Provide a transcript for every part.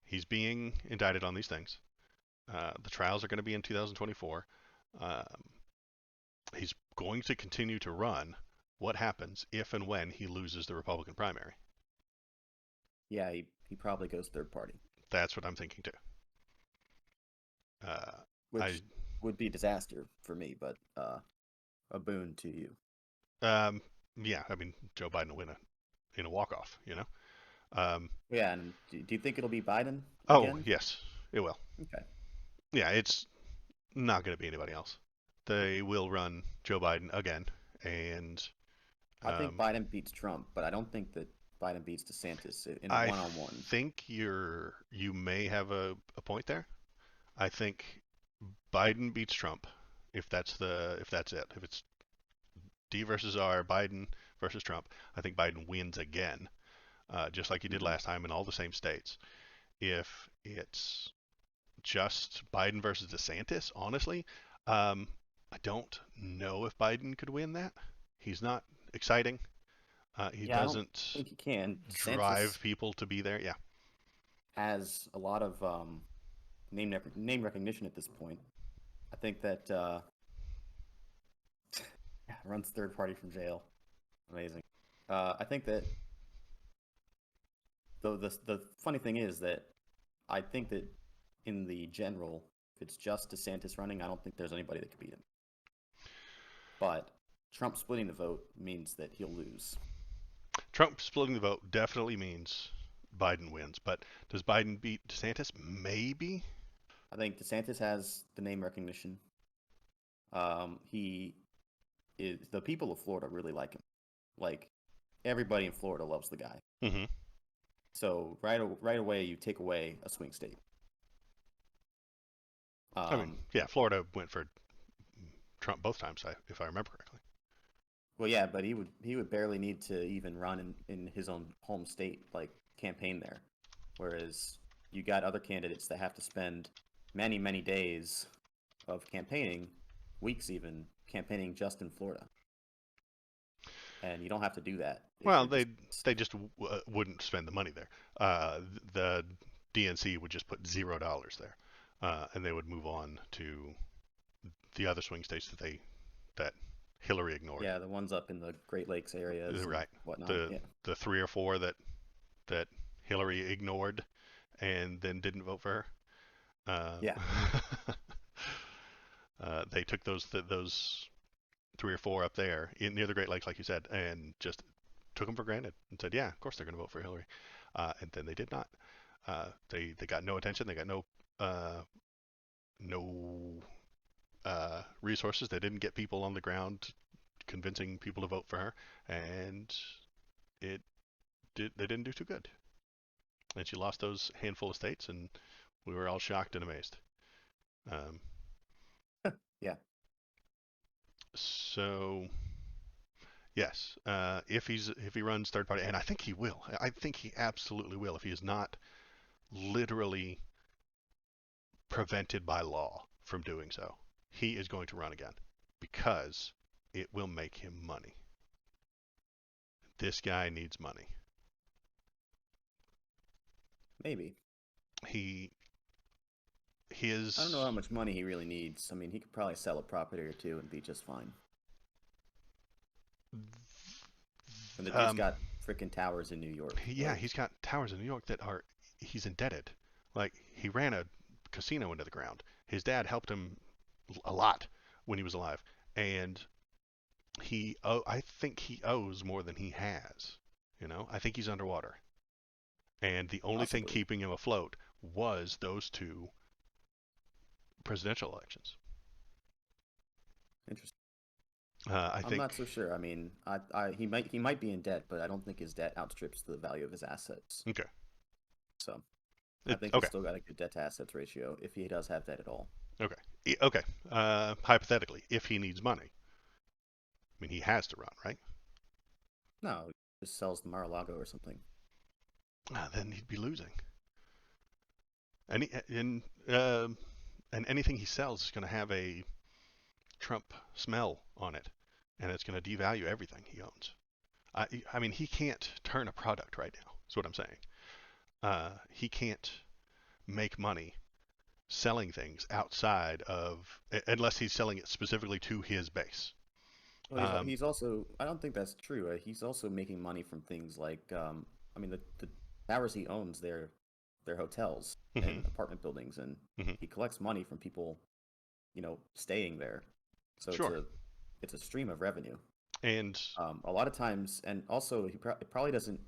He's being indicted on these things. The trials are going to be in 2024. Um, he's going to continue to run. What happens if and when he loses the Republican primary? Yeah, he probably goes third party, That's what I'm thinking too. Uh, I which would be a disaster for me, but a boon to you. um, yeah, I mean Joe Biden will win in a walk off. Yeah, and do you think it'll be Biden Oh again? yes, it will. Okay. Yeah, it's not going to be anybody else. They will run Joe Biden again, and I think um, Biden beats Trump, but I don't think that Biden beats DeSantis in a I one-on-one. think you may have a point there. I think Biden beats Trump if that's it. If it's D versus R, Biden versus Trump, I think Biden wins again, just like he did Hmm. last time in all the same states. If it's just Biden versus DeSantis, honestly, I don't know if Biden could win that. He's not exciting. He Yeah, I don't doesn't think he can. drive DeSantis people to be there. Yeah, has a lot of name recognition at this point. I think that runs third party from jail. Amazing. I think that the funny thing is that I think that in the general, if it's just DeSantis running, I don't think there's anybody that could beat him. But Trump splitting the vote means that he'll lose. Trump splitting the vote definitely means Biden wins. But does Biden beat DeSantis? Maybe. I think DeSantis has the name recognition. He is the people of Florida really like him. Like everybody in Florida loves the guy. Hmm. So right away you take away a swing state. I mean, Um, yeah, Florida went for Trump both times, if I remember correctly. well, yeah, but he would barely need to even run in his own home state, like campaign there. Whereas you got other candidates that have to spend many days of campaigning, weeks even campaigning just in Florida, and you don't have to do that if Well, you're just. they just wouldn't spend the money there. The DNC would just put $0 there, and they would move on to the other swing states that Hillary ignored. Yeah, the ones up in the Great Lakes areas and Right. whatnot. The Yeah, the three or four that Hillary ignored and then didn't vote for her. yeah, They took those three or four up there near the Great Lakes, like you said, and just took them for granted and said, "Yeah, of course they're going to vote for Hillary," and then they did not. They got no attention. They got uh, no resources. They didn't get people on the ground convincing people to vote for her, and it they didn't do too good. And she lost those handful of states, and we were all shocked and amazed. Um, yeah. so yes, if he runs third party, and I think he will. I think he absolutely will. If he is not literally prevented by law from doing so, he is going to run again because it will make him money. This guy needs money. Maybe. He I don't know how his much money he really needs. I mean, he could probably sell a property or two and be just fine. And the dude's um got freaking towers in New York. yeah, Like, he's got towers in New York that are he's indebted. Like he ran a casino into the ground. His dad helped him a lot when he was alive, and I think he owes more than he has. I think he's underwater, and the only thing possibly. keeping him afloat was those two presidential elections. Interesting. I I'm think not so sure. I mean, he might be in debt, but I don't think his debt outstrips the value of his assets. okay, So I think he's okay, still got a good debt to assets ratio if he does have debt at all. okay, okay. Hypothetically, if he needs money, I mean he has to run, right? No, he just sells the Mar-a-Lago or something. Then he'd be losing. Any and anything he sells is going to have a Trump smell on it, and it's going to devalue everything he owns. I mean, he can't turn a product right now. That's what I'm saying. He can't. make money selling things outside of, unless he's selling it specifically to his base. Well, Um, he's also. I don't think that's true. He's also making money from things like, I mean, the towers he owns, they're hotels mhm, and apartment buildings, and mhm. he collects money from people, staying there. So Sure. it's a stream of revenue. And A lot of times, and also it probably doesn't.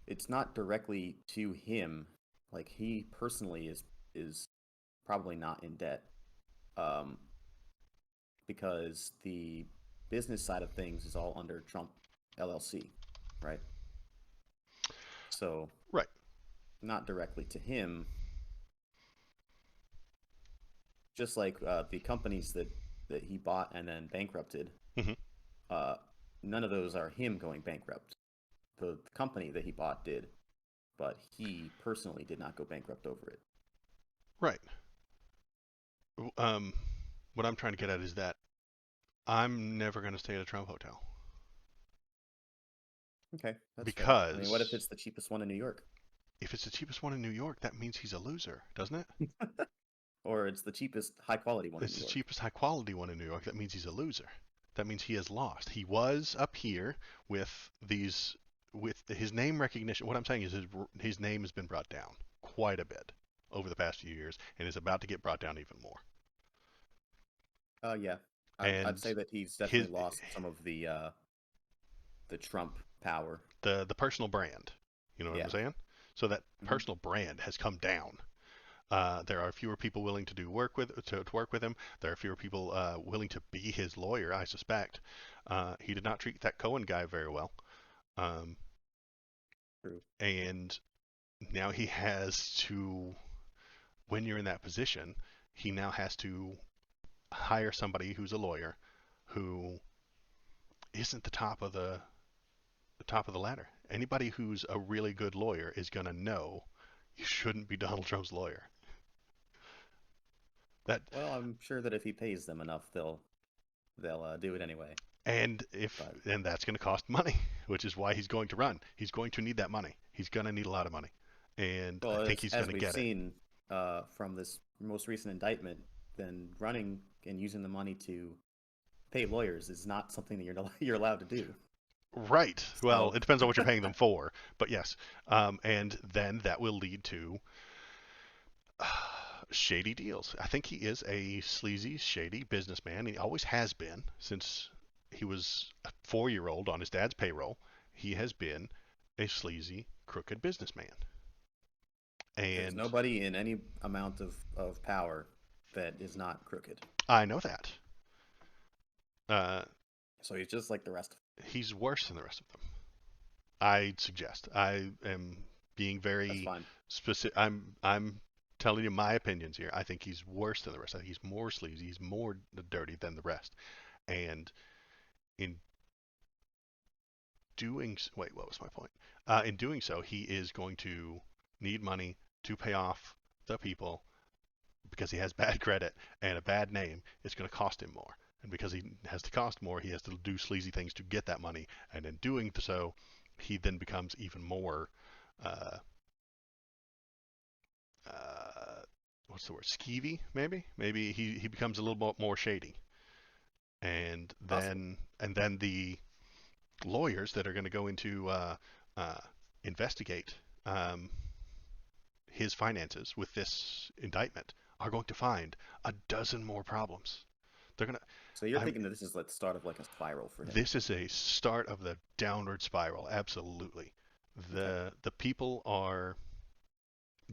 It's not directly to him. Like he personally is probably not in debt, um, because the business side of things is all under Trump LLC, right? So right. not directly to him. Just like the companies that he bought and then bankrupted, Mhm. uh, none of those are him going bankrupt. The company that he bought did, but he personally did not go bankrupt over it. Right. Um, what I'm trying to get at is that I'm never going to stay at a Trump hotel Okay, that's fair. I mean, what if because it's the cheapest one in New York, if it's the cheapest one in New York, that means he's a loser, doesn't it? or it's the cheapest high quality one in It's New the York? cheapest high quality one in New York. That means he's a loser. That means he has lost. He was up here with these, with his name recognition. What I'm saying is his name has been brought down quite a bit over the past few years and is about to get brought down even more. Yeah, I'd And say that he's his definitely lost some of the Trump power. the personal brand, you know what I'm Yeah. saying? So that Hmm. personal brand has come down. There are fewer people willing to do work with to work with him. There are fewer people willing to be his lawyer. I suspect he did not treat that Cohen guy very well, um, True. and now he has to. When you're in that position, he now has to hire somebody who's a lawyer, who isn't the top of the ladder. Anybody who's a really good lawyer is gonna know you shouldn't be Donald Trump's lawyer. That Well, I'm sure that if he pays them enough, they'll do it anyway. if But and that's going to cost money, which is why he's going to run. He's going to need that money. He's going to need a lot of money, and I well, think he's going as to we've get it. seen from this most recent indictment, then running and using the money to pay lawyers is not something that you're allowed to do. Right. Well, So, it depends on what you're paying them for, but yes. And then that will lead to shady deals. I think he is a sleazy, shady businessman. He always has been since he was a 4-year old on his dad's payroll. He has been a sleazy, crooked businessman. there's And nobody in any amount of power that is not crooked. I know that. Uh, So he's just like the rest of them. he's worse than the rest of them. I'd suggest. I am being That's very fine. specific. I'm telling you my opinions here. I think he's worse than the rest. I think he's more sleazy. He's more dirty than the rest. And in wait, what was my point? In doing so, he is going to need money to pay off the people because he has bad credit and a bad name. It's going to cost him more. And because he has to cost more, he has to do sleazy things to get that money. And in doing so, he then becomes even more uh, uh, what's the word? Skeevy, maybe. Maybe he becomes a little bit more shady, Possible. and then the lawyers that are going to go into uh, investigate um, his finances with this indictment are going to find a dozen more problems. They're gonna. So you're I'm. thinking that this is like the start of like a spiral for him. This is a start of the downward spiral. Absolutely. Okay. The people are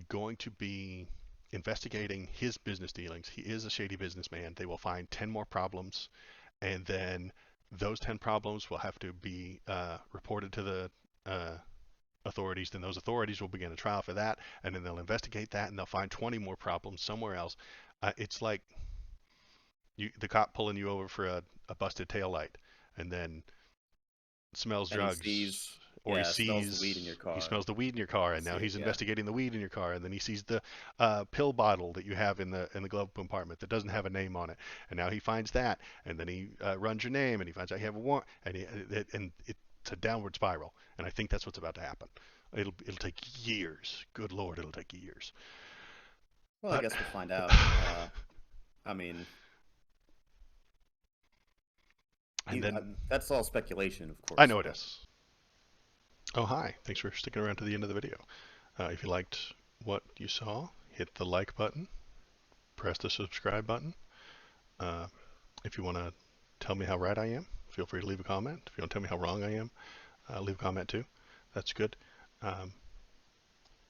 going to be investigating his business dealings. He is a shady businessman. They will find 10 more problems, and then those 10 problems will have to be reported to the authorities. Then those authorities will begin a trial for that, and then they'll investigate that, and they'll find 20 more problems somewhere else. It's like the cop pulling you over for a busted tail light, and then smells And he drugs, sees, or yeah, smells the weed in your he car. smells the weed in your car, You and see now it, he's yeah. investigating the weed in your car, and then he sees the pill bottle that you have in the glove compartment that doesn't have a name on it, and now he finds that, and then he runs your name, and he finds out you have a warrant, and it's a downward spiral, and I think that's what's about to happen. It'll take years. Good lord, it'll take years. Well, I But guess we'll find out. I mean, and then that's all speculation, of I course, know it but is. Oh, hi. Thanks for sticking around to the end of the video. If you liked what you saw, hit the like button, press the subscribe button. Uh, if you want to tell me how right I am, feel free to leave a comment. If you want to tell me how wrong I am, leave a comment too. That's good. Um,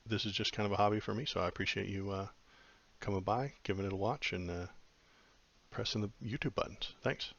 this is just kind of a hobby for me, so I appreciate you coming by, giving it a watch, and pressing the YouTube buttons. Thanks.